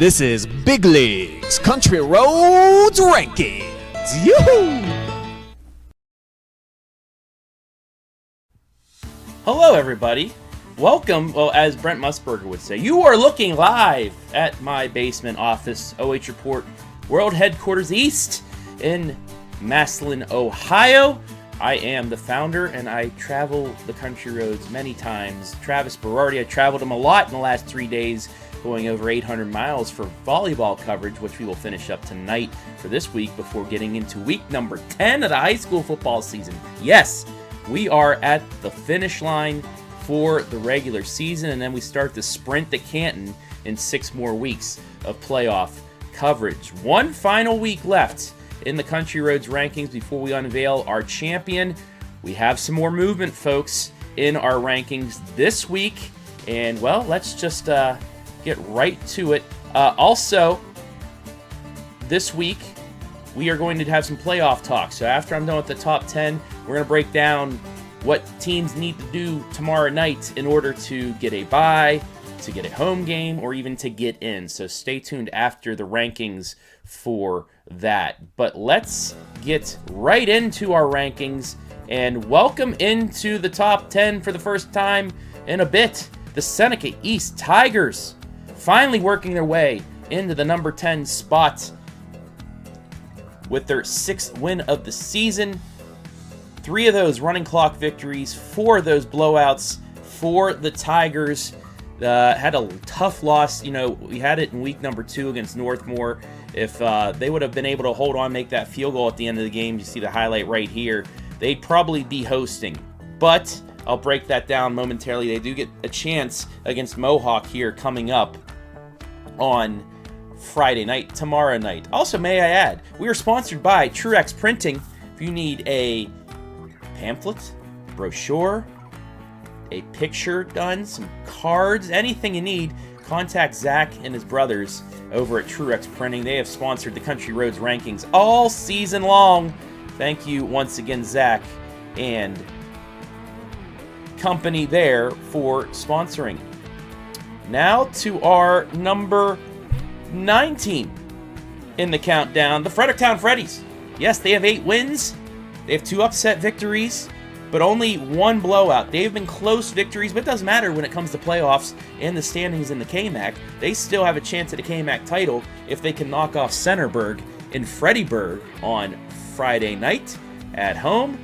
This is Big Leagues Country Roads Rankings. Yoo-hoo! Hello, everybody. Welcome, well, as Brent Musburger would say, you are looking live at my basement office, OH Report, World Headquarters East in Massillon, Ohio. I am the founder, and I travel the country roads many times. Travis Berardi, I traveled him a lot in the last 3 days, going over 800 miles for volleyball coverage, which we will finish up tonight for this week before getting into week number 10 of the high school football season. Yes, we are at the finish line for the regular season, and then we start the sprint to Canton in 6 more weeks of playoff coverage. One final week left in the Country Roads rankings before we unveil our champion. We have some more movement, folks, in our rankings this week, and, well, let's just get right to it. Also, this week, we are going to have some playoff talk. So after I'm done with the top 10, we're going to break down what teams need to do tomorrow night in order to get a bye, to get a home game, or even to get in. So stay tuned after the rankings for that. But let's get right into our rankings and welcome into the top 10 for the first time in a bit, the Seneca East Tigers, finally working their way into the number 10 spot with their 6th win of the season. 3 of those running clock victories, 4 of those blowouts for the Tigers. Had a tough loss. You know, we had it in week number 2 against Northmore. If they would have been able to hold on, make that field goal at the end of the game, you see the highlight right here, they'd probably be hosting. But I'll break that down momentarily. They do get a chance against Mohawk here coming up on Friday night, tomorrow night. Also, may I add, we are sponsored by Truex Printing. If you need a pamphlet, brochure, a picture done, some cards, anything you need, contact Zach and his brothers over at Truex Printing. They have sponsored the Country Roads rankings all season long. Thank you once again, Zach and company there for sponsoring. Now to our number 19 in the countdown, the Fredericktown Freddies. Yes, they have 8 wins. They have 2 upset victories, but only 1 blowout. They've been close victories, but it doesn't matter when it comes to playoffs and the standings in the KMAC. They still have a chance at a KMAC title if they can knock off Centerburg in Freddyburg on Friday night at home.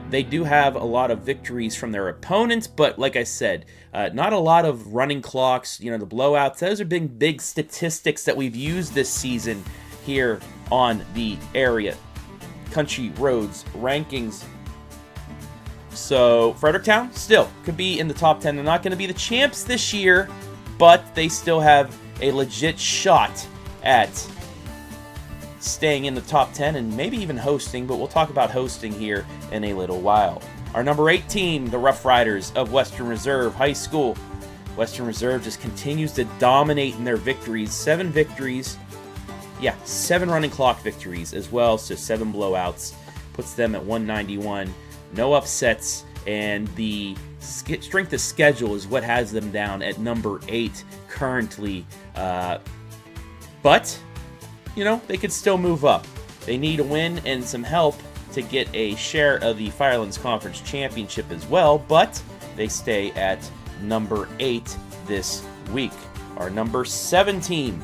They do have a lot of victories from their opponents, but like I said, not a lot of running clocks, you know, the blowouts. Those are big statistics that we've used this season here on the area Country Roads rankings. So Fredericktown still could be in the top 10. They're not going to be the champs this year, but they still have a legit shot at staying in the top 10 and maybe even hosting, but we'll talk about hosting here in a little while. Our number 8 team, the Rough Riders of Western Reserve High School. Western Reserve just continues to dominate in their victories. 7 victories. 7 running clock victories as well, so 7 blowouts. Puts them at 191. No upsets, and the strength of schedule is what has them down at number 8 currently. But, you know, they could still move up. They need a win and some help to get a share of the Firelands Conference Championship as well, but they stay at number 8 this week. Our number 7 team,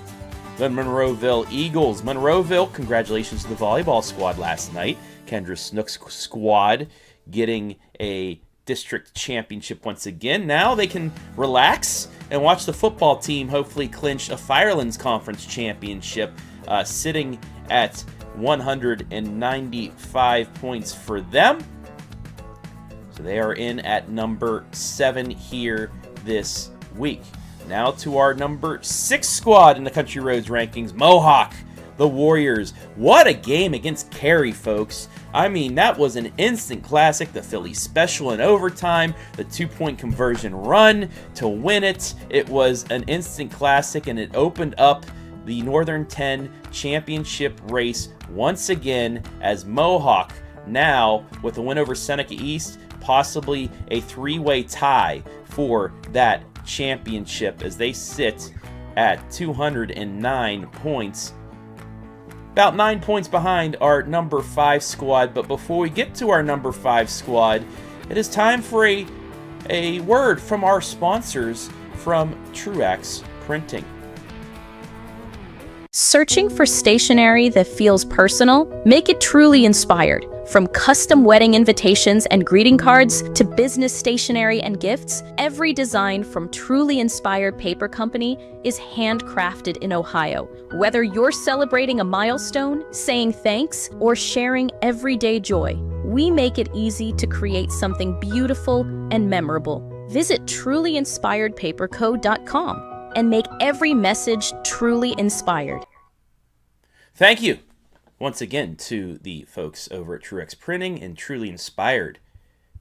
the Monroeville Eagles. Monroeville, congratulations to the volleyball squad last night. Kendra Snook's squad getting a district championship once again. Now they can relax and watch the football team hopefully clinch a Firelands Conference Championship, sitting at 195 points for them. So they are in at number 7 here this week. Now to our number 6 squad in the Country Roads rankings, Mohawk, the Warriors. What a game against Cary, folks. I mean, that was an instant classic. The Philly special in overtime, the 2-point conversion run to win it. It was an instant classic, and it opened up the Northern 10 championship race once again as Mohawk, now with a win over Seneca East, possibly a 3-way tie for that championship as they sit at 209 points. About 9 points behind our number 5 squad. But before we get to our number 5 squad, it is time for a word from our sponsors from Truax Printing. Searching for stationery that feels personal? Make it truly inspired. From custom wedding invitations and greeting cards to business stationery and gifts, every design from Truly Inspired Paper Company is handcrafted in Ohio. Whether you're celebrating a milestone, saying thanks, or sharing everyday joy, we make it easy to create something beautiful and memorable. Visit trulyinspiredpaperco.com and make every message truly inspired. Thank you once again to the folks over at Truax Printing and Truly Inspired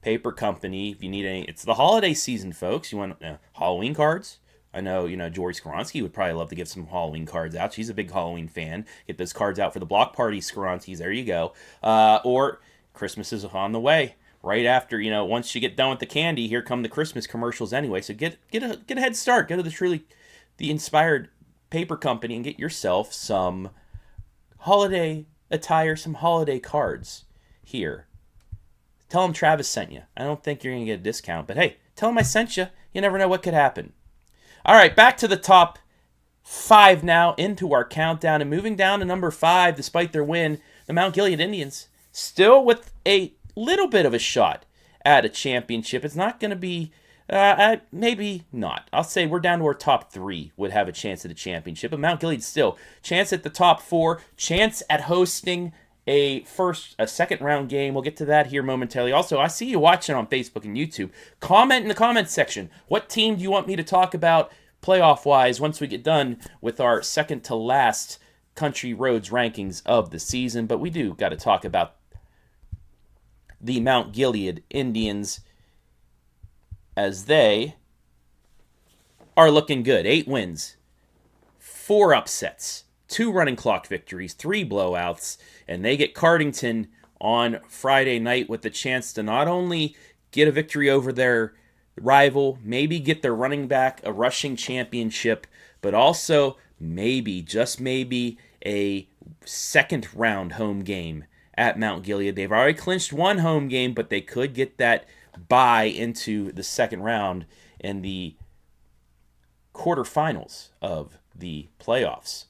Paper Company. If you need any, it's the holiday season, folks. You want Halloween cards? I know, Jory Skronsky would probably love to give some Halloween cards out. She's a big Halloween fan. Get those cards out for the block party, Skronskys. There you go. Or Christmas is on the way. Right after, once you get done with the candy, here come the Christmas commercials anyway. So get a head start. Go to the Inspired Paper Company and get yourself some holiday attire, some holiday cards here. Tell them Travis sent you. I don't think you're going to get a discount, but hey, tell them I sent you. You never know what could happen. All right, back to the top 5 now, into our countdown, and moving down to number 5, despite their win, the Mount Gilead Indians, still with a little bit of a shot at a championship. It's not going to be, maybe not. I'll say we're down to our top 3 would have a chance at a championship, but Mount Gilead still, chance at the top 4, chance at hosting a second round game. We'll get to that here momentarily. Also, I see you watching on Facebook and YouTube. Comment in the comments section. What team do you want me to talk about playoff-wise once we get done with our second to last Country Roads rankings of the season? But we do got to talk about the Mount Gilead Indians, as they are looking good. 8 wins, 4 upsets, 2 running clock victories, 3 blowouts, and they get Cardington on Friday night with the chance to not only get a victory over their rival, maybe get their running back a rushing championship, but also maybe, just maybe, a second round home game at Mount Gilead. They've already clinched 1 home game, but they could get that bye into the second round in the quarterfinals of the playoffs.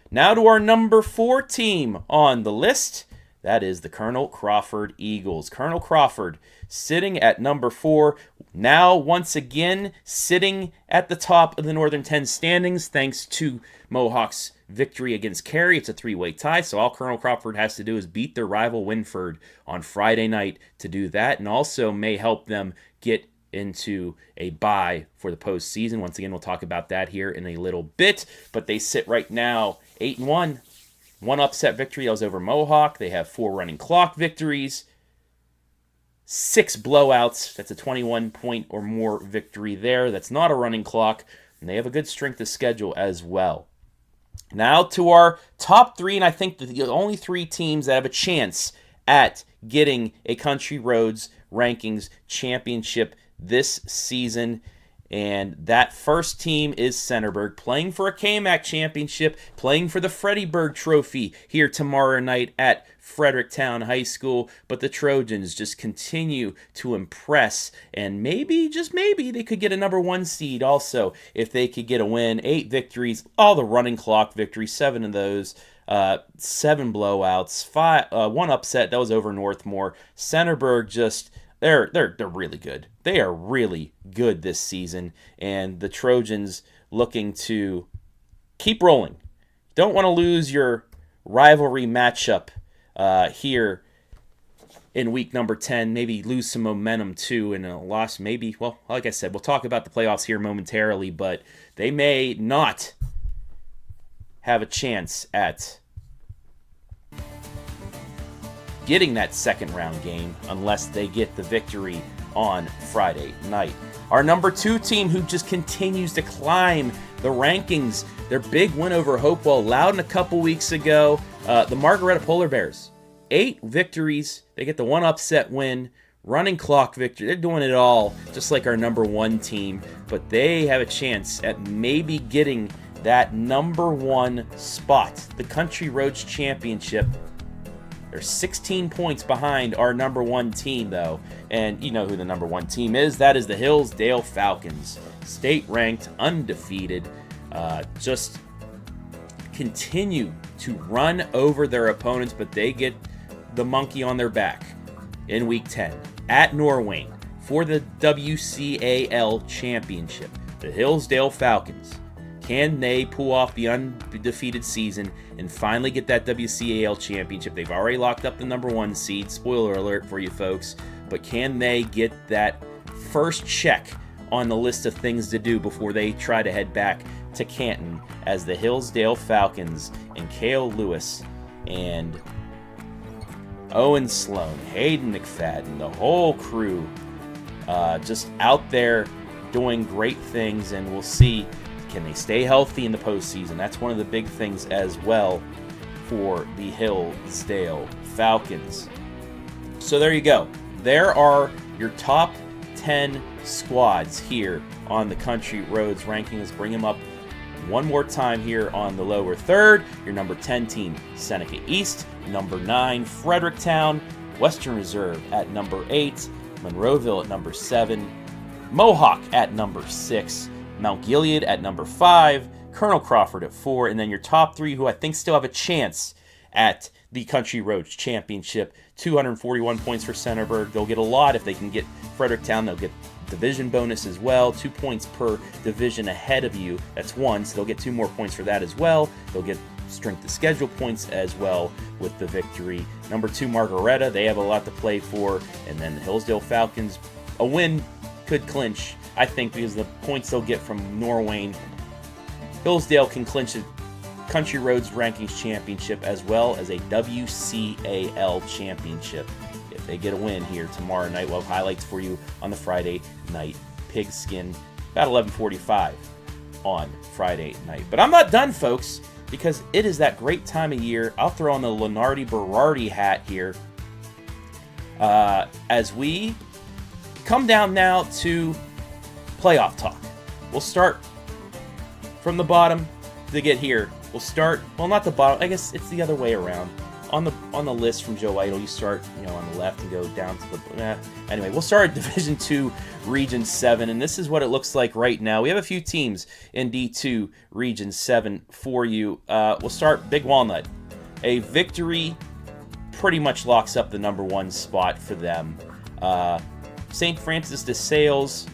Now to our number 4 team on the list. That is the Colonel Crawford Eagles. Colonel Crawford sitting at number 4. Now, once again, sitting at the top of the Northern 10 standings thanks to Mohawk's victory against Cary. It's a 3-way tie, so all Colonel Crawford has to do is beat their rival Winford on Friday night to do that, and also may help them get into a bye for the postseason. Once again, we'll talk about that here in a little bit, but they sit right now 8-1. 1 upset victory, that was over Mohawk. They have 4 running clock victories, 6 blowouts. That's a 21-point or more victory there. That's not a running clock, and they have a good strength of schedule as well. Now to our top 3, and I think the only 3 teams that have a chance at getting a Country Roads Rankings championship this season. And that first team is Centerburg, playing for a KMAC championship, playing for the Freddie Berg Trophy here tomorrow night at Fredericktown High School. But the Trojans just continue to impress, and maybe, just maybe, they could get a number 1 seed also if they could get a win. 8 victories, all the running clock victories, 7 of those. 7 blowouts, 1 upset, that was over Northmore. Centerburg just... They're really good. They are really good this season, and the Trojans looking to keep rolling. Don't want to lose your rivalry matchup here in week number 10. Maybe lose some momentum too in a loss. Maybe, well, like I said, we'll talk about the playoffs here momentarily, but they may not have a chance at getting that second round game unless they get the victory on Friday night. Our number 2 team, who just continues to climb the rankings, their big win over Hopewell Loudon a couple weeks ago, the Margaretta Polar Bears. 8 victories, they get the 1 upset win, running clock victory. They're doing it all, just like our number 1 team, but they have a chance at maybe getting that number 1 spot, the Country Roads Championship. They're 16 points behind our number 1 team, though. And you know who the number 1 team is. That is the Hillsdale Falcons. State-ranked, undefeated. Just continue to run over their opponents, but they get the monkey on their back in Week 10 at Norwayne for the WCAL Championship. The Hillsdale Falcons. Can they pull off the undefeated season and finally get that WCAL championship? They've already locked up the number 1 seed. Spoiler alert for you folks. But can they get that first check on the list of things to do before they try to head back to Canton as the Hillsdale Falcons and Cale Lewis and Owen Sloan, Hayden McFadden, the whole crew just out there doing great things, and we'll see, can they stay healthy in the postseason? That's one of the big things as well for the Hillsdale Falcons. So there you go. There are your top 10 squads here on the Country Roads ranking. Let's bring them up one more time here on the lower third. Your number 10 team, Seneca East. Number 9, Fredericktown. Western Reserve at number 8. Monroeville at number 7. Mohawk at number 6. Mount Gilead at number 5. Colonel Crawford at 4. And then your top 3, who I think still have a chance at the Country Roads Championship. 241 points for Centerburg. They'll get a lot if they can get Fredericktown. They'll get division bonus as well. 2 points per division ahead of you. That's 1, so they'll get 2 more points for that as well. They'll get strength of schedule points as well with the victory. Number 2, Margaretta. They have a lot to play for. And then the Hillsdale Falcons, a win could clinch, I think, because the points they'll get from Norwayne. Hillsdale can clinch a Country Roads Rankings Championship as well as a WCAL Championship if they get a win here tomorrow night. We'll have highlights for you on the Friday night pigskin, about 11:45 on Friday night. But I'm not done, folks, because it is that great time of year. I'll throw on the Lenardi Berardi hat here as we come down now to playoff talk. We'll start from the bottom to get here. We'll start, well, not the bottom, I guess it's the other way around. On the list from Joe Idle, you start, on the left and go down to the, anyway, we'll start at Division 2, Region 7, and this is what it looks like right now. We have a few teams in D2, Region 7 for you. We'll start Big Walnut. A victory pretty much locks up the number 1 spot for them. St. Francis de Sales,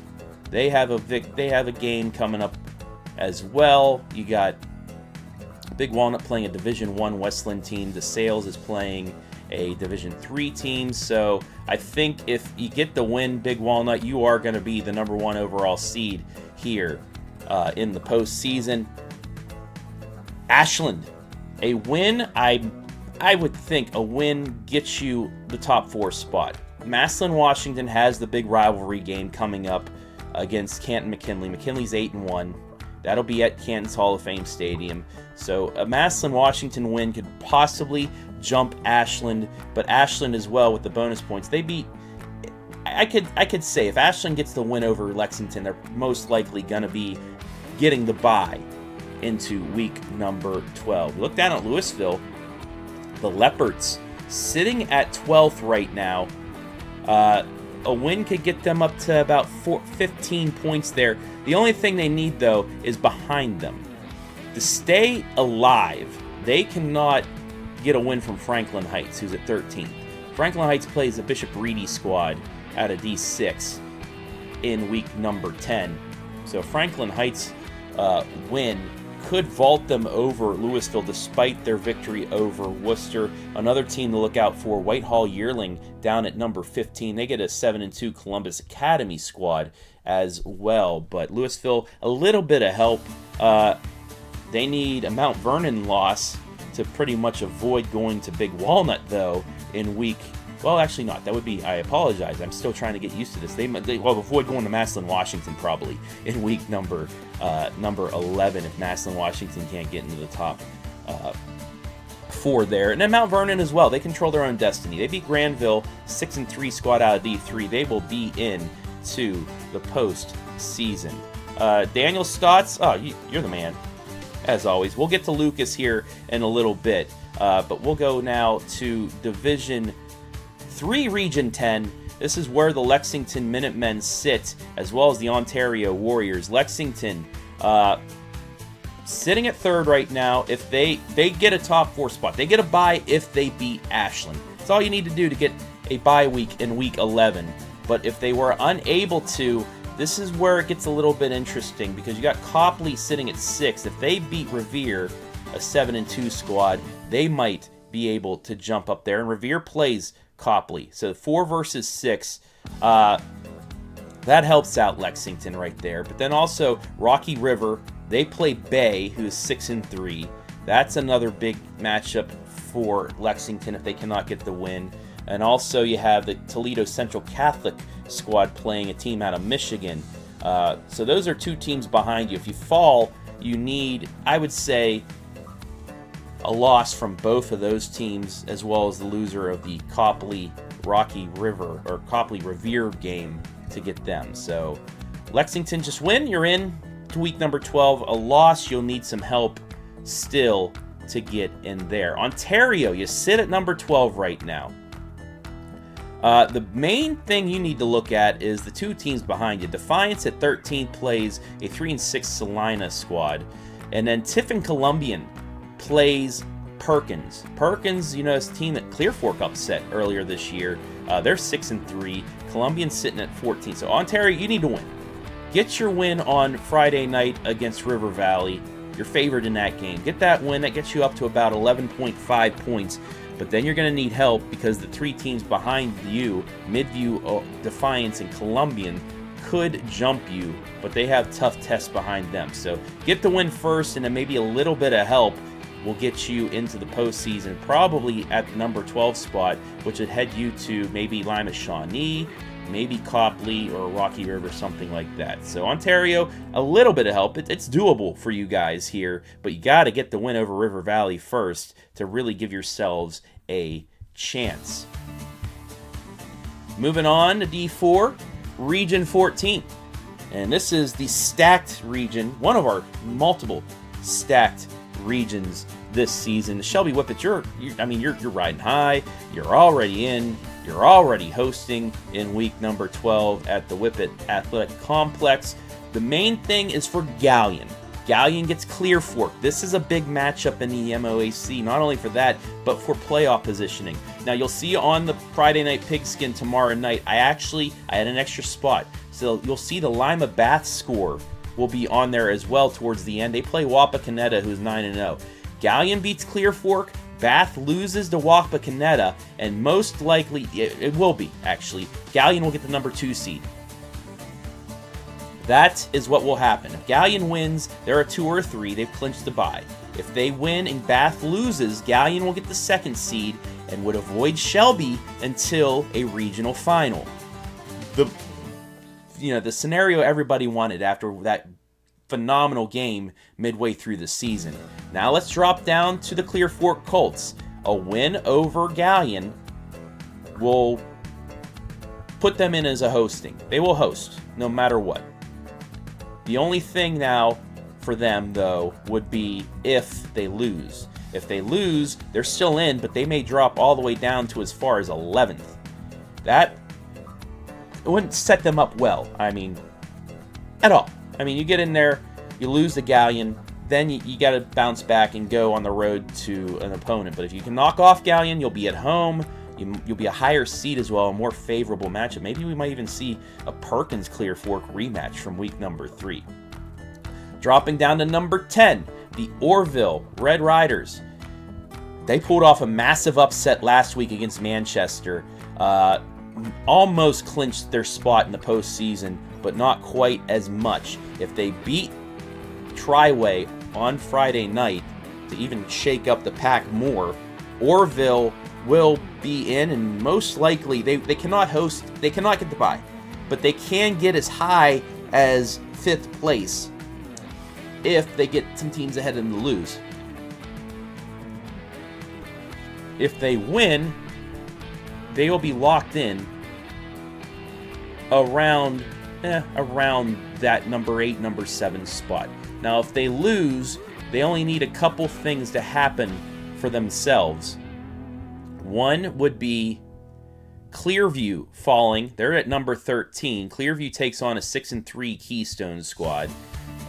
they have a game coming up as well. You got Big Walnut playing a Division 1 Westland team. De Sales is playing a Division 3 team. So I think if you get the win, Big Walnut, you are going to be the number 1 overall seed here in the postseason. Ashland, a win, I would think a win gets you the top 4 spot. Massillon Washington has the big rivalry game coming up against Canton McKinley. McKinley's 8-1. That'll be at Canton's Hall of Fame Stadium. So a Massillon Washington win could possibly jump Ashland, but Ashland as well with the bonus points. They beat, I could say if Ashland gets the win over Lexington, they're most likely going to be getting the bye into week number 12. Look down at Louisville. The Leopards sitting at 12th right now. A win could get them up to about 15 points there. The only thing they need, though, is behind them. To stay alive, they cannot get a win from Franklin Heights, who's at 13th. Franklin Heights plays the Bishop Reedy squad out of D6 in week number 10. So Franklin Heights win could vault them over Louisville despite their victory over Worcester. Another team to look out for, Whitehall Yearling down at number 15. They get a 7-2 Columbus Academy squad as well. But Louisville, a little bit of help. They need a Mount Vernon loss to pretty much avoid going to Big Walnut, though, in week... Well, actually not. That would be... I apologize. I'm still trying to get used to this. They will avoid going to Massillon, Washington, probably, in week number 11 if Massillon, Washington can't get into the top 4 there. And then Mount Vernon as well. They control their own destiny. They beat Granville, 6-3 squad out of D3. They will be in to the postseason. Daniel Stotts, oh, you're the man. as always. We'll get to Lucas here in a little bit, but we'll go now to Division 3, Region 10. This is where the Lexington Minutemen sit, as well as the Ontario Warriors. Lexington sitting at third right now. If they get a top 4 spot, they get a bye if they beat Ashland. That's all you need to do to get a bye week in week 11. But if they were unable to, this is where it gets a little bit interesting, because you got Copley sitting at 6. If they beat Revere, a 7-2 squad, they might be able to jump up there. And Revere plays Copley, so 4 versus 6. That helps out Lexington right there. But then also Rocky River, they play Bay, who is 6-3. That's another big matchup for Lexington if they cannot get the win. And also you have the Toledo Central Catholic squad playing a team out of Michigan. So those are 2 teams behind you. If you fall, you need, I would say, a loss from both of those teams, as well as the loser of the Copley-Rocky River or Copley-Revere game to get them. So Lexington, just win, you're in to week number 12. A loss, you'll need some help still to get in there. Ontario, you sit at number 12 right now. The main thing you need to look at is the 2 teams behind you. Defiance at 13 plays a 3-6 Salina squad. And then Tiffin Columbian plays Perkins. Perkins, you know, is a team that Clear Fork upset earlier this year. They're 6-3. Columbian's sitting at 14. So Ontario, you need to win. Get your win on Friday night against River Valley. You're favored in that game. Get that win. That gets you up to about 11.5 points. But then you're going to need help, because the 3 teams behind you, Midview, Defiance, and Columbian, could jump you, but they have tough tests behind them. So get the win first, and then maybe a little bit of help will get you into the postseason, probably at the number 12 spot, which would head you to maybe Lima Shawnee, maybe Copley or Rocky River, something like that. So Ontario, a little bit of help. It's doable for you guys here, but you got to get the win over River Valley first to really give yourselves a chance. Moving on to D4, Region 14. And this is the stacked region, one of our multiple stacked regions this season. The Shelby Whippets, you're riding high. You're already in. You're already hosting in week number 12 at the Whippet Athletic Complex. The main thing is for Galleon. Galleon gets Clear Fork. This is a big matchup in the MOAC, not only for that, but for playoff positioning. Now, you'll see on the Friday Night Pigskin tomorrow night, I had an extra spot. So you'll see the Lima Bath score will be on there as well towards the end. They play Wapakoneta, who's 9-0. Galleon beats Clear Fork. Bath loses to Wapakoneta, and most likely, it will be, actually, Galleon will get the number 2 seed. That is what will happen. If Galleon wins, they're a 2 or a 3. They've clinched the bye. If they win and Bath loses, Galleon will get the 2nd seed and would avoid Shelby until a regional final. The scenario everybody wanted after that phenomenal game midway through the season. Now let's drop down to the Clear Fork Colts. A win over Galleon will put them in as a hosting. They will host no matter what. The only thing now for them, though, would be if they lose. If they lose, they're still in, but they may drop all the way down to as far as 11th. That wouldn't set them up well, at all. You get in there, you lose the Galleon, then you got to bounce back and go on the road to an opponent. But if you can knock off Galleon, you'll be at home. You'll be a higher seed as well, a more favorable matchup. Maybe we might even see a Perkins Clear Fork rematch from week number 3. Dropping down to number 10, the Orville Red Riders. They pulled off a massive upset last week against Manchester. Almost clinched their spot in the postseason, but not quite as much. If they beat Triway on Friday night to even shake up the pack more, Orville will be in, and most likely they cannot host, they cannot get the bye, but they can get as high as 5th place if they get some teams ahead of them to lose. If they win, they will be locked in around that number 8, number 7 spot. Now, if they lose, they only need a couple things to happen for themselves. One would be Clearview falling. They're at number 13. Clearview takes on a 6-3 Keystone squad.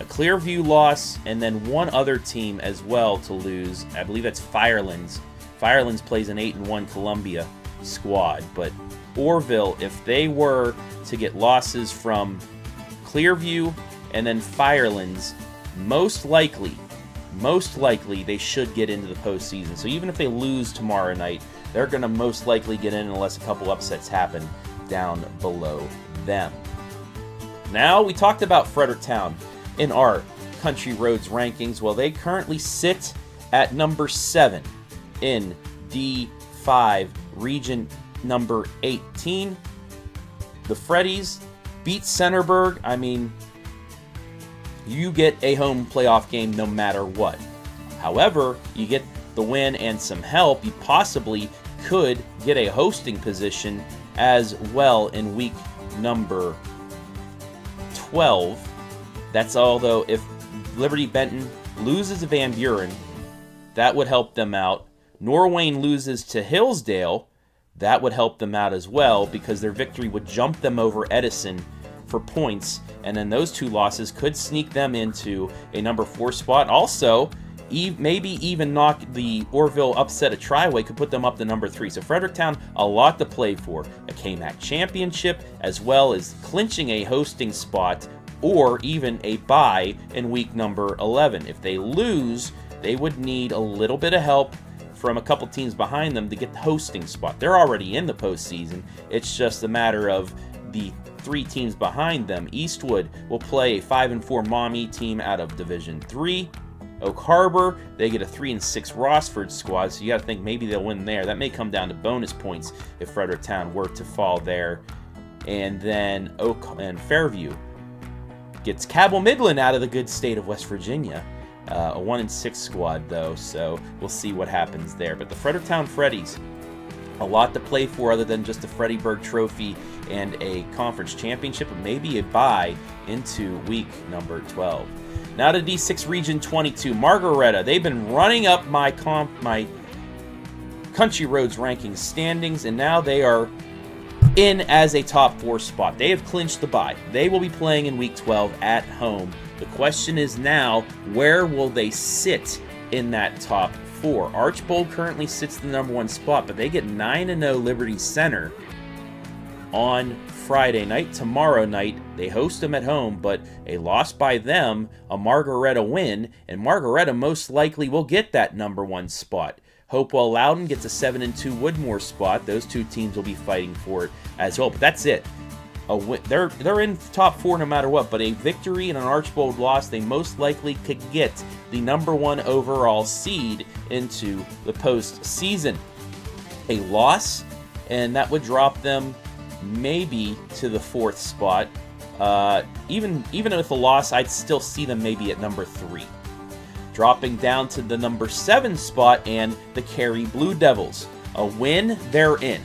A Clearview loss, and then one other team as well to lose. I believe that's Firelands. Firelands plays an 8-1 Columbia squad. But Orville, if they were to get losses from Clearview and then Firelands, most likely they should get into the postseason. So even if they lose tomorrow night, they're going to most likely get in unless a couple upsets happen down below them. Now, we talked about Fredericktown in our Country Roads rankings. Well, they currently sit at number 7 in D5 region number 18. The Freddies beat Centerburg. I mean, you get a home playoff game no matter what. However, you get the win and some help. You possibly could get a hosting position as well in week number 12. That's although if Liberty Benton loses to Van Buren, that would help them out. Norwayne loses to Hillsdale, that would help them out as well, because their victory would jump them over Edison for points, and then those two losses could sneak them into a number 4 spot. Also, maybe even knock the Orville upset at Triway, could put them up to number 3. So Fredericktown, a lot to play for. A KMAC championship, as well as clinching a hosting spot, or even a bye in week number 11. If they lose, they would need a little bit of help from a couple teams behind them to get the hosting spot. They're already in the postseason. It's just a matter of the 3 teams behind them. Eastwood will play a 5-4 Maumee team out of Division 3. Oak Harbor, they get a 3-6 Rossford squad, so you got to think maybe they'll win there. That may come down to bonus points if Fredericktown were to fall there. And then Oak and Fairview gets Cabell Midland out of the good state of West Virginia. A 1-6 squad, though, so we'll see what happens there. But the Fredericktown Freddies, a lot to play for other than just the Freddyburg Trophy and a conference championship, or maybe a bye into week number 12. Now to D6 Region 22. Margaretta, they've been running up my Country Roads ranking standings, and now they are in as a top 4 spot. They have clinched the bye. They will be playing in week 12 at home. The question is now, where will they sit in that top 4? Archbold currently sits the number 1 spot, but they get 9-0 Liberty Center on Friday night. Tomorrow night, they host them at home, but a loss by them, a Margaretta win, and Margaretta most likely will get that number 1 spot. Hopewell Loudon gets a 7-2 Woodmore spot. Those two teams will be fighting for it as well, but that's it. They're in top 4 no matter what, but a victory and an Archbold loss, they most likely could get the number 1 overall seed into the postseason. A loss, and that would drop them maybe to the 4th spot. Even with a loss, I'd still see them maybe at number 3. Dropping down to the number 7 spot, and the Cary Blue Devils. A win, they're in.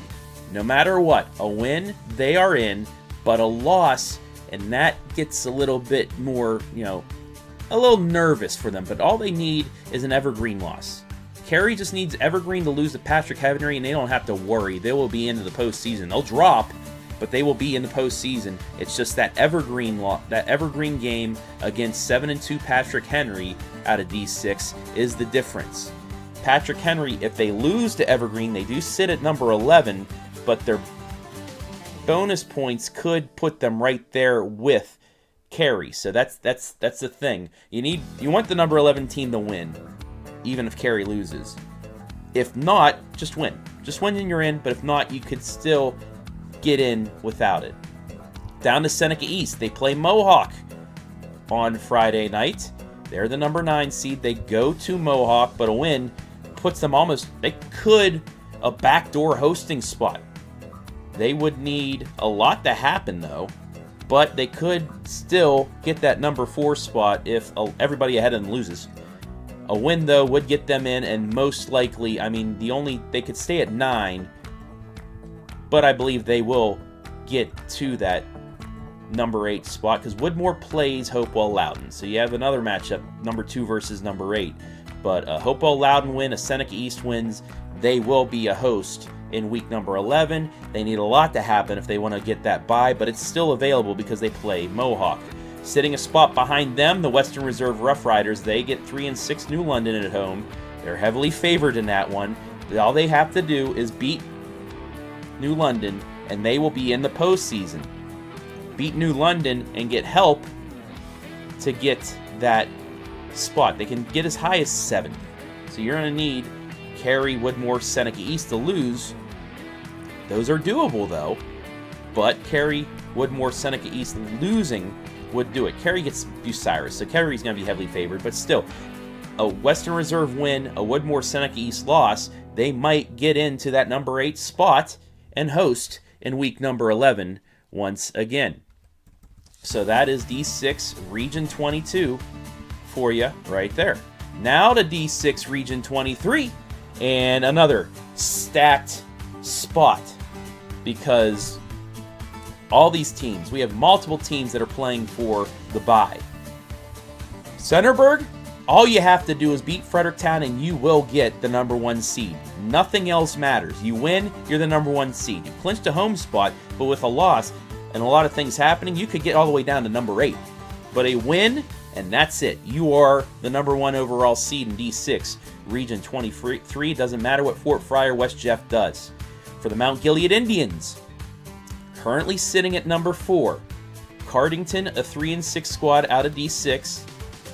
No matter what, a win, they are in. But a loss, and that gets a little bit more, a little nervous for them. But all they need is an Evergreen loss. Cary just needs Evergreen to lose to Patrick Henry, and they don't have to worry. They will be into the postseason. They'll drop, but they will be in the postseason. It's just that Evergreen game against 7-2 Patrick Henry out of D6 is the difference. Patrick Henry, if they lose to Evergreen, they do sit at number 11, but their bonus points could put them right there with Cary. So that's the thing. You want the number 11 team to win, even if Cary loses. If not, just win. Just win and you're in, but if not, you could still get in without it. Down to Seneca East. They play Mohawk on Friday night. They're the number 9 seed. They go to Mohawk, but a win puts them they could a backdoor hosting spot. They would need a lot to happen, though, but they could still get that number 4 spot if everybody ahead of them loses. A win, though, would get them in, and most likely, they could stay at 9, but I believe they will get to that number 8 spot because Woodmore plays Hopewell Loudon. So you have another matchup, number 2 versus number 8. But Hopewell Loudon win, a Seneca East wins. They will be a host in week number 11. They need a lot to happen if they want to get that bye, but it's still available because they play Mohawk. Sitting a spot behind them, the Western Reserve Rough Riders, they get 3-6 New London at home. They're heavily favored in that one. All they have to do is beat New London, and they will be in the postseason. Beat New London and get help to get that spot. They can get as high as 7. So you're going to need Cary, Woodmore, Seneca East to lose. Those are doable, though. But Cary, Woodmore, Seneca East losing would do it. Cary gets Bucyrus, so Cary's going to be heavily favored. But still, a Western Reserve win, a Woodmore, Seneca East loss, they might get into that number 8 spot and host in week number 11 once again. So that is D6 Region 22 for you right there. Now to D6 Region 23 and another stacked spot because all these teams, we have multiple teams that are playing for the bye. Centerburg, all you have to do is beat Fredericktown and you will get the number 1 seed. Nothing else matters. You win, you're the number 1 seed. You clinched a home spot, but with a loss and a lot of things happening, you could get all the way down to number 8. But a win, and that's it. You are the number 1 overall seed in D6 Region 23. Doesn't matter what Fort Frye or West Jeff does. For the Mount Gilead Indians, currently sitting at number 4. Cardington, a 3-6 squad out of D6.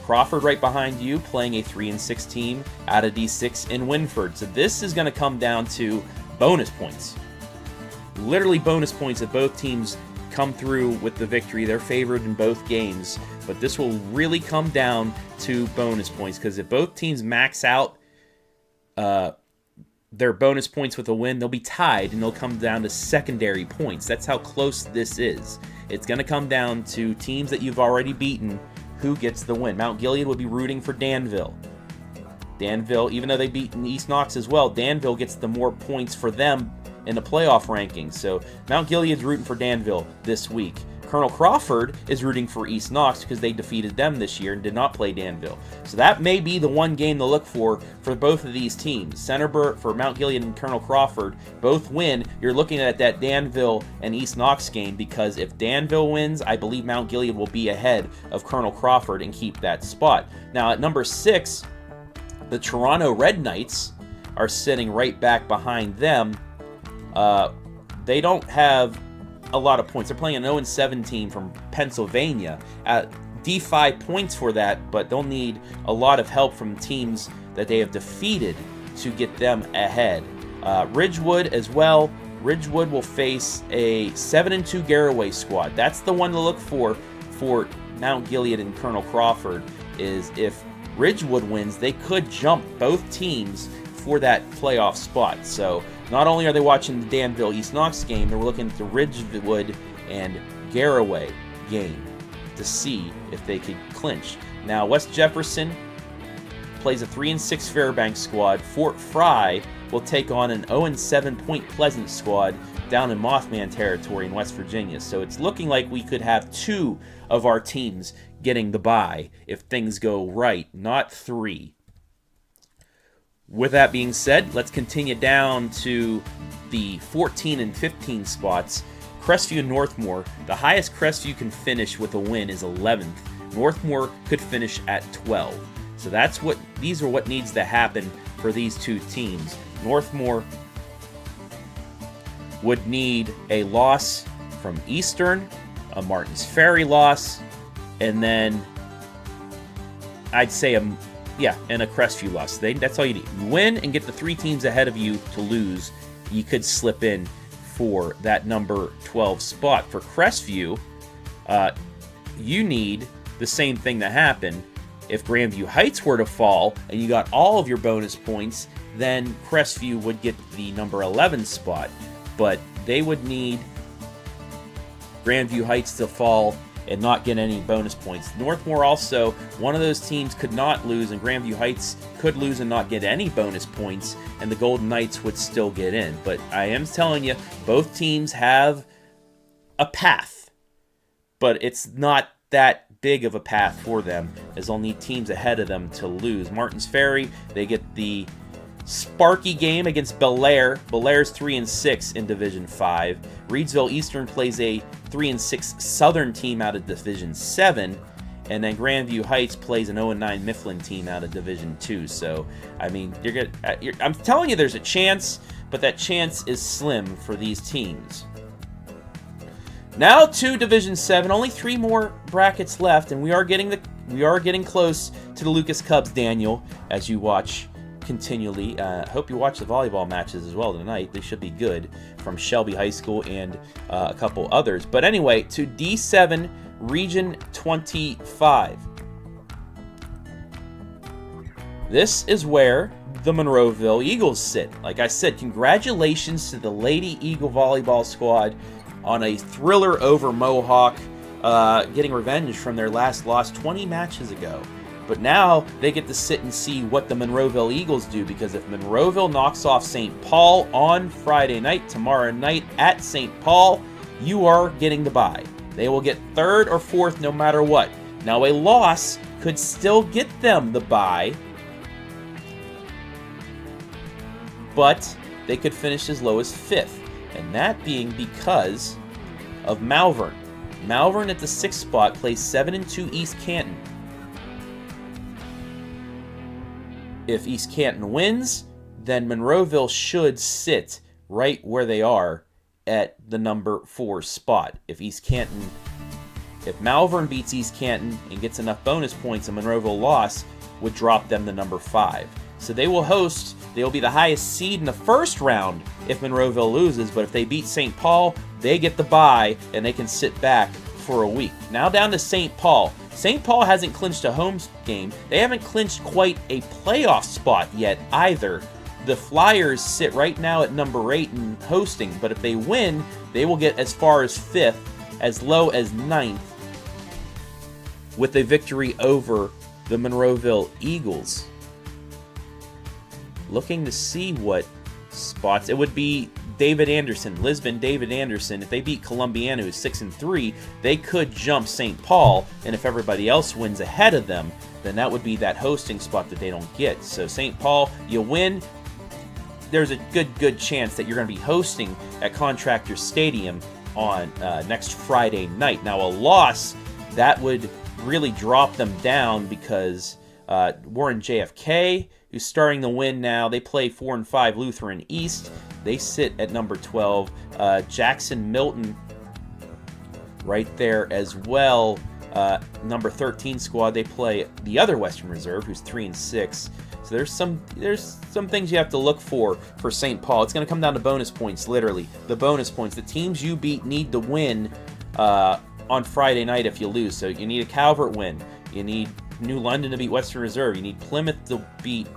Crawford right behind you, playing a 3-6 team out of D6 in Winford. So this is going to come down to bonus points. Literally bonus points if both teams come through with the victory. They're favored in both games, but this will really come down to bonus points because if both teams max out their bonus points with a win, they'll be tied and they'll come down to secondary points. That's how close this is. It's going to come down to teams that you've already beaten. Who gets the win? Mount Gilead would be rooting for Danville. Danville, even though they beat East Knox as well, Danville gets the more points for them in the playoff rankings. So Mount Gilead's rooting for Danville this week. Colonel Crawford is rooting for East Knox because they defeated them this year and did not play Danville. So that may be the one game to look for both of these teams. Centerburg for Mount Gilead and Colonel Crawford both win. You're looking at that Danville and East Knox game because if Danville wins, I believe Mount Gilead will be ahead of Colonel Crawford and keep that spot. Now at number 6, the Toronto Red Knights are sitting right back behind them. They don't have a lot of points. They're playing an 0-7 team from Pennsylvania. D5 points for that, but they'll need a lot of help from teams that they have defeated to get them ahead. Ridgewood as well. Ridgewood will face a 7-2 Garraway squad. That's the one to look for Mount Gilead and Colonel Crawford, is if Ridgewood wins, they could jump both teams for that playoff spot. So not only are they watching the Danville East Knox game, they're looking at the Ridgewood and Garraway game to see if they could clinch. Now West Jefferson plays a 3-6 Fairbanks squad. Fort Frye will take on an 0-7 Point Pleasant squad down in Mothman territory in West Virginia. So it's looking like we could have 2 of our teams getting the bye if things go right, not 3. With that being said, let's continue down to the 14 and 15 spots. Crestview and Northmore. The highest Crestview can finish with a win is 11th. Northmore could finish at 12. So these are what needs to happen for these 2 teams. Northmore would need a loss from Eastern, a Martins Ferry loss, and then I'd say and a Crestview loss. That's all you need. You win and get the 3 teams ahead of you to lose. You could slip in for that number 12 spot. For Crestview, you need the same thing to happen. If Grandview Heights were to fall and you got all of your bonus points, then Crestview would get the number 11 spot. But they would need Grandview Heights to fall and not get any bonus points. Northmore also, one of those teams could not lose, and Grandview Heights could lose and not get any bonus points, and the Golden Knights would still get in. But I am telling you, both teams have a path but it's not that big of a path for them, as they'll need teams ahead of them to lose. Martins Ferry, they get the sparky game against Belair. Belair's 3-6 in Division 5. Reedsville Eastern plays a 3-6 Southern team out of Division 7. And then Grandview Heights plays an 0-9 Mifflin team out of Division 2. So, I mean, I'm telling you there's a chance, but that chance is slim for these teams. Now to Division 7, only 3 more brackets left, and we are getting close to the Lucas Cubs, Daniel, as you watch continually. Hope you watch the volleyball matches as well tonight. They should be good, from Shelby High School and a couple others. But anyway, to D7 Region 25. This is where the Monroeville Eagles sit. Like I said, congratulations to the Lady Eagle volleyball squad on a thriller over Mohawk, getting revenge from their last loss 20 matches ago. But now they get to sit and see what the Monroeville Eagles do, because if Monroeville knocks off St. Paul on Friday night, tomorrow night at St. Paul, you are getting the bye. They will get 3rd or 4th no matter what. Now a loss could still get them the bye, but they could finish as low as 5th. And that being because of Malvern. Malvern at the 6th spot plays 7-2 East Canton. If East Canton wins, then Monroeville should sit right where they are at the number 4 spot. If Malvern beats East Canton and gets enough bonus points, a Monroeville loss would drop them to number 5. So they will be the highest seed in the first round if Monroeville loses, but if they beat St. Paul, they get the bye and they can sit back for a week. Now down to St. Paul. St. Paul hasn't clinched a home game. They haven't clinched quite a playoff spot yet either. The Flyers sit right now at number 8 in hosting, but if they win, they will get as far as 5th, as low as 9th, with a victory over the Monroeville Eagles. Looking to see what spots. It would be Lisbon David Anderson. If they beat Columbiana, who's 6-3, they could jump St. Paul, and if everybody else wins ahead of them, then that would be that hosting spot that they don't get. So St. Paul, you win, there's a good chance that you're going to be hosting at Contractor Stadium on next Friday night. Now a loss, that would really drop them down, because Warren JFK, who's starting to win now, they play 4-5 Lutheran East. They sit at number 12. Jackson Milton right there as well. Number 13 squad, they play the other Western Reserve, who's 3-6. So there's some things you have to look for St. Paul. It's going to come down to bonus points, literally. The bonus points. The teams you beat need to win on Friday night if you lose. So you need a Calvert win. You need New London to beat Western Reserve. You need Plymouth to beat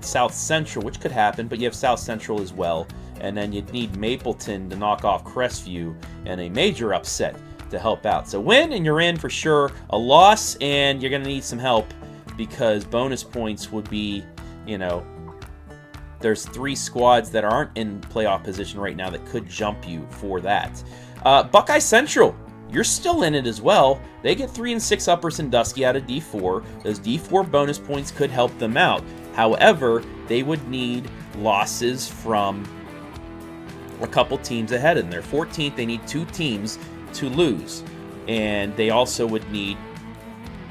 South Central, which could happen, but you have South Central as well. And then you'd need Mapleton to knock off Crestview, and a major upset to help out. So win and you're in for sure. A loss and you're going to need some help, because bonus points would be, there's 3 squads that aren't in playoff position right now that could jump you for that. Buckeye Central, you're still in it as well. They get 3-6 Upper Sandusky out of D4. Those D4 bonus points could help them out. However, they would need losses from a couple teams ahead of them. They're 14th. They need 2 teams to lose. And they also would need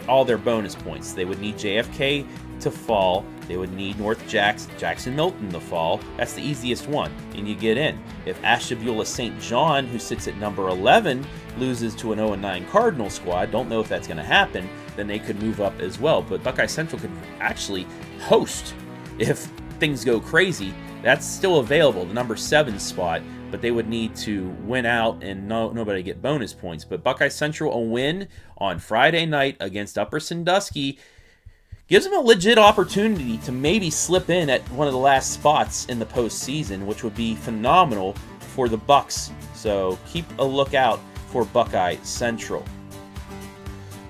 all their bonus points. They would need JFK to fall. They would need North Jackson Milton to fall. That's the easiest one, and you get in. If Ashtabula St. John, who sits at number 11, loses to an 0-9 Cardinal squad, don't know if that's going to happen, then they could move up as well. But Buckeye Central could actually host if things go crazy. That's still available, the number 7 spot, but they would need to win out and nobody get bonus points. But Buckeye Central, a win on Friday night against Upper Sandusky, gives them a legit opportunity to maybe slip in at one of the last spots in the postseason, which would be phenomenal for the Bucks. So keep a lookout for Buckeye Central.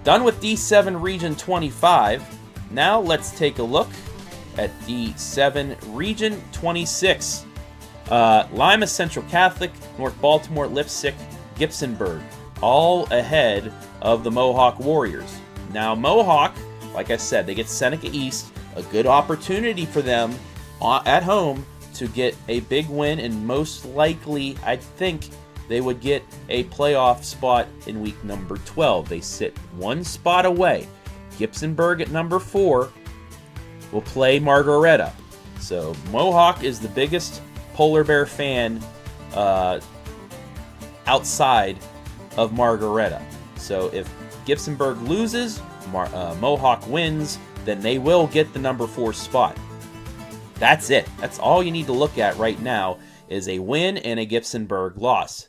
Done with D7 Region 25. Now let's take a look at D7 Region 26. Lima Central Catholic, North Baltimore, Lipsick, Gibsonburg all ahead of the Mohawk Warriors. Now, Mohawk, like I said, they get Seneca East, a good opportunity for them at home to get a big win, and most likely, I think, they would get a playoff spot in week number 12. They sit one spot away. Gibsonburg at number 4 will play Margaretta. So Mohawk is the biggest Polar Bear fan outside of Margaretta. So if Gibsonburg loses, Mohawk wins, then they will get the number 4 spot. That's it. That's all you need to look at right now is a win and a Gibsonburg loss.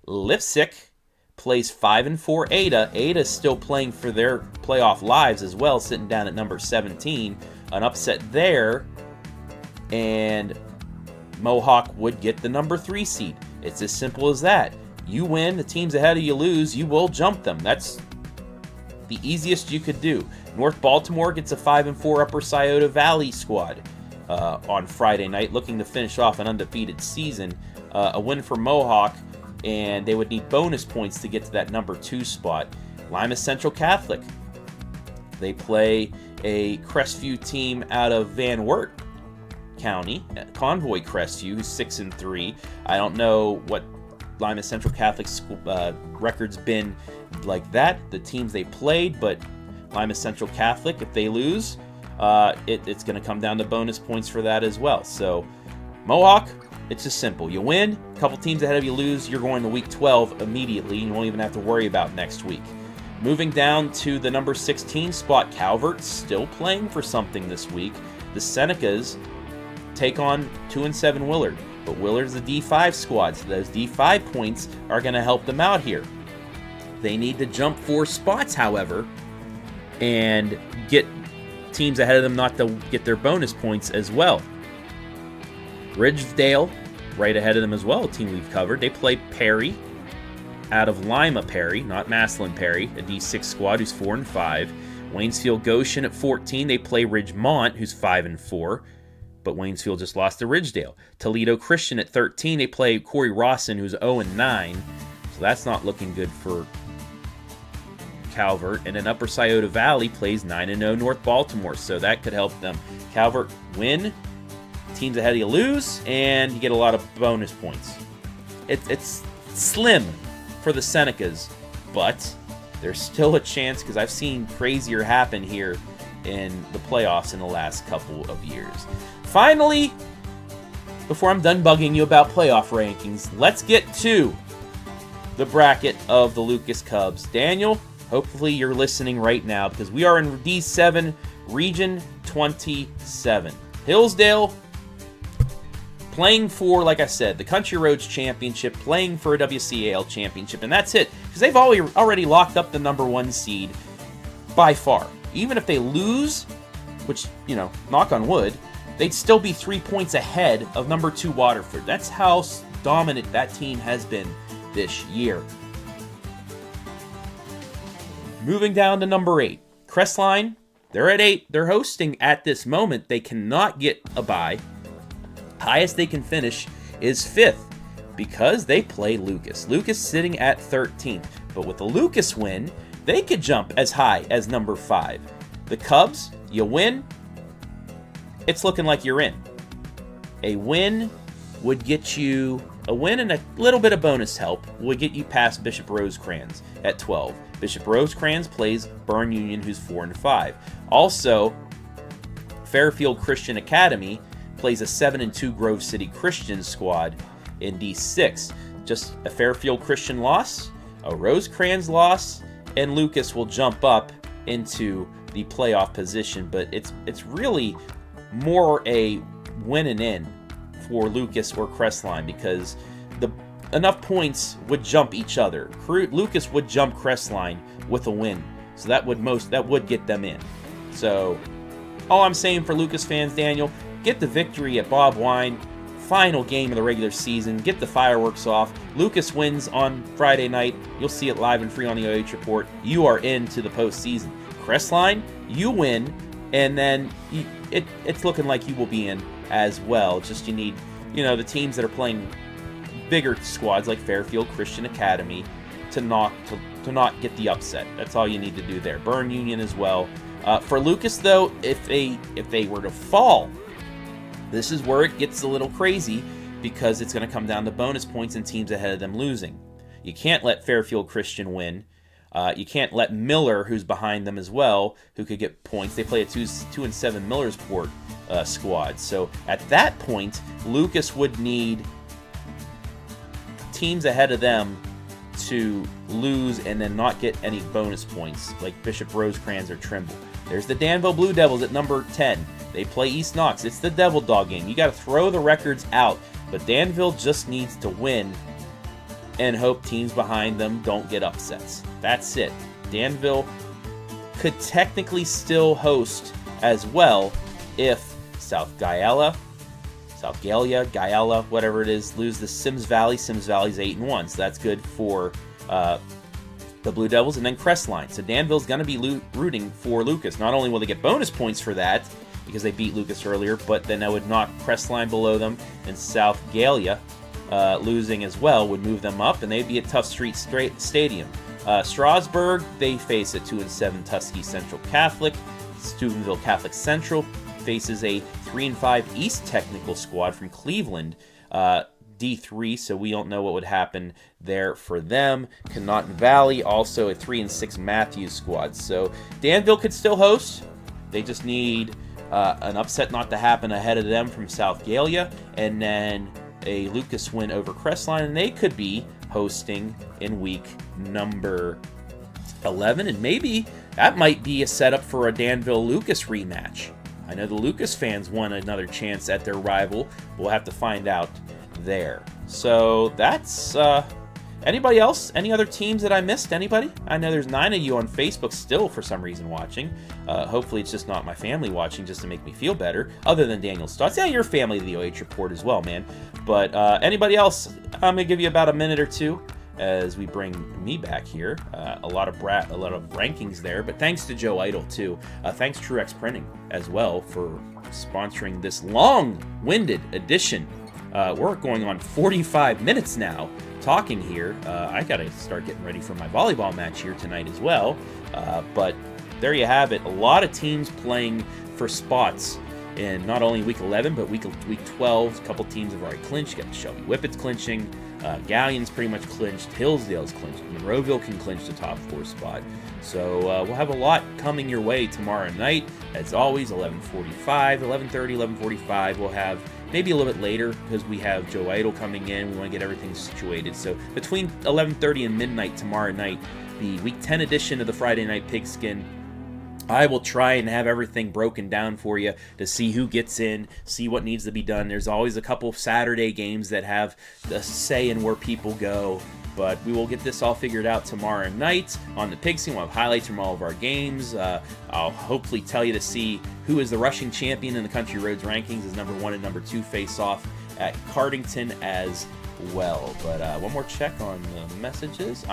Lipsick plays 5-4 Ada. Ada's still playing for their playoff lives as well, sitting down at number 17. An upset there, and Mohawk would get the number 3 seed. It's as simple as that. You win, the teams ahead of you lose, you will jump them. That's the easiest you could do. North Baltimore gets a 5-4 Upper Scioto Valley squad on Friday night, looking to finish off an undefeated season. A win for Mohawk, and they would need bonus points to get to that number 2 spot. Lima Central Catholic, they play a Crestview team out of Van Wert County, Convoy Crestview, who's 6-3. I don't know what Lima Central Catholic's record's been like that, the teams they played, but Lima Central Catholic, if they lose, it's going to come down to bonus points for that as well. So Mohawk, it's just simple. You win, a couple teams ahead of you lose, you're going to week 12 immediately. You won't even have to worry about next week. Moving down to the number 16 spot, Calvert's still playing for something this week. The Senecas take on 2-7 Willard, but Willard's the D5 squad, so those D5 points are going to help them out here. They need to jump 4 spots, however, and get teams ahead of them not to get their bonus points as well. Ridgedale, right ahead of them as well, a team we've covered. They play Perry out of Lima Perry, not Maslin Perry, a D6 squad who's 4-5. Waynesfield Goshen at 14, they play Ridgemont, who's 5-4, but Waynesfield just lost to Ridgedale. Toledo Christian at 13, they play Corey Rawson, who's 0-9, so that's not looking good for Calvert. And then Upper Scioto Valley plays 9-0 North Baltimore, so that could help them. Calvert win, teams ahead of you lose, and you get a lot of bonus points. It's slim for the Senecas, but there's still a chance because I've seen crazier happen here in the playoffs in the last couple of years. Finally, before I'm done bugging you about playoff rankings, let's get to the bracket of the Lucas Cubs. Daniel, hopefully you're listening right now because we are in D7, Region 27. Hillsdale playing for, like I said, the Country Roads Championship, playing for a WCAL Championship, and that's it. Because they've already locked up the number 1 seed by far. Even if they lose, which, knock on wood, they'd still be 3 points ahead of number 2 Waterford. That's how dominant that team has been this year. Moving down to number 8. Crestline, they're at 8. They're hosting at this moment. They cannot get a bye. Highest they can finish is 5th because they play Lucas. Lucas sitting at 13th. But with the Lucas win, they could jump as high as number 5. The Cubs, you win, it's looking like you're in. A win would get you, a win and a little bit of bonus help would get you past Bishop Rosecrans at 12. Bishop Rosecrans plays Burn Union, who's 4-5. Also, Fairfield Christian Academy plays a 7-2 Grove City Christian squad in D6. Just a Fairfield Christian loss, a Rosecrans loss, and Lucas will jump up into the playoff position. But it's really more a win and in for Lucas or Crestline because enough points would jump each other. Lucas would jump Crestline with a win, so that would get them in. So all I'm saying for Lucas fans, Daniel, get the victory at Bob Wine, final game of the regular season, get the fireworks off. Lucas wins on Friday night. You'll see it live and free on the OH Report. You are into the postseason. Crestline, you win, and then it's looking like you will be in as well. Just you need, the teams that are playing bigger squads like Fairfield Christian Academy to not get the upset. That's all you need to do there. Burn Union as well. For Lucas, though, if they were to fall, this is where it gets a little crazy, because it's going to come down to bonus points and teams ahead of them losing. You can't let Fairfield Christian win. You can't let Miller, who's behind them as well, who could get points. They play a 2-7 Millersport squad. So at that point, Lucas would need teams ahead of them to lose and then not get any bonus points, like Bishop Rosecrans or Trimble. There's the Danville Blue Devils at number 10. They play East Knox. It's the Devil Dog game. You got to throw the records out, but Danville just needs to win and hope teams behind them don't get upsets. That's it. Danville could technically still host as well if South Gallia, whatever it is, lose the Sims Valley. Sims Valley's 8-1, so that's good for the Blue Devils, and then Crestline. So Danville's going to be rooting for Lucas. Not only will they get bonus points for that, because they beat Lucas earlier, but then that would knock Crestline below them, and South Gallia losing as well would move them up, and they'd be at Tough Street Stadium. Strasburg, they face a 2-7 Tuskegee Central Catholic. Steubenville Catholic Central faces a 3-5 East Technical squad from Cleveland, D3, so we don't know what would happen there for them. Conotton Valley, also a 3-6 Matthews squad. So Danville could still host. They just need an upset not to happen ahead of them from South Gallia, and then a Lucas win over Crestline, and they could be hosting in week number 11, and maybe that might be a setup for a Danville-Lucas rematch. I know the Lucas fans want another chance at their rival. We'll have to find out there. So that's anybody else? Any other teams that I missed? Anybody? I know there's 9 of you on Facebook still for some reason watching. Hopefully it's just not my family watching just to make me feel better, other than Daniel Stotts. Yeah, your family, the OH Report as well, man. But anybody else? I'm gonna give you about a minute or two as we bring me back here. A lot of rankings there, but thanks to Joe Idle too. Thanks Truex Printing as well for sponsoring this long-winded edition. We're going on 45 minutes now talking here. I gotta start getting ready for my volleyball match here tonight as well. But there you have it. A lot of teams playing for spots in not only week 11 but week 12. A couple teams have already clinched. You got Shelby Whippet's clinching. Gallion's pretty much clinched. Hillsdale's clinched. Monroeville can clinch the top 4 spot. So we'll have a lot coming your way tomorrow night. As always, 11:45, 11:30, 11:45. We'll have maybe a little bit later because we have Joe Idle coming in. We want to get everything situated. So between 11:30 and midnight tomorrow night, the Week 10 edition of the Friday Night Pigskin, I will try and have everything broken down for you to see who gets in, see what needs to be done. There's always a couple of Saturday games that have the say in where people go, but we will get this all figured out tomorrow night on the Pigskin. We'll have highlights from all of our games. I'll hopefully tell you to see who is the rushing champion in the Country Roads rankings as number 1 and number 2 face off at Cardington as well. But one more check on the messages.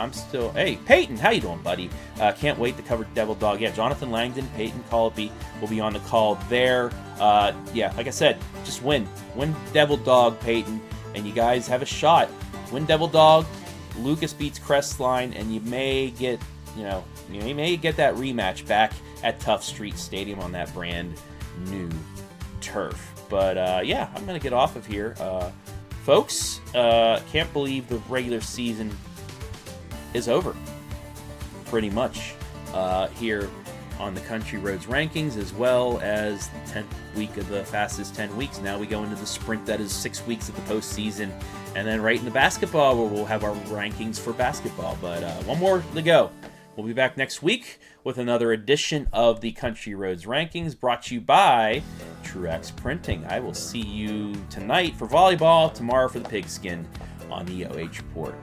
Hey Peyton, how you doing, buddy? Can't wait to cover Devil Dog. Yeah, Jonathan Langdon, Peyton Colby will be on the call there. Yeah, like I said, just win Devil Dog, Peyton, and you guys have a shot. Win Devil Dog, Lucas beats Crestline, and you may get that rematch back at Tough Street Stadium on that brand new turf. But yeah, I'm gonna get off of here. Folks, can't believe the regular season is over, pretty much, here on the Country Roads rankings, as well as the 10th week of the fastest 10 weeks. Now we go into the sprint that is 6 weeks of the postseason, and then right into basketball, where we'll have our rankings for basketball. But one more to go. We'll be back next week with another edition of the Country Roads Rankings, brought to you by Truex Printing. I will see you tonight for volleyball, tomorrow for the Pigskin on the OH Report.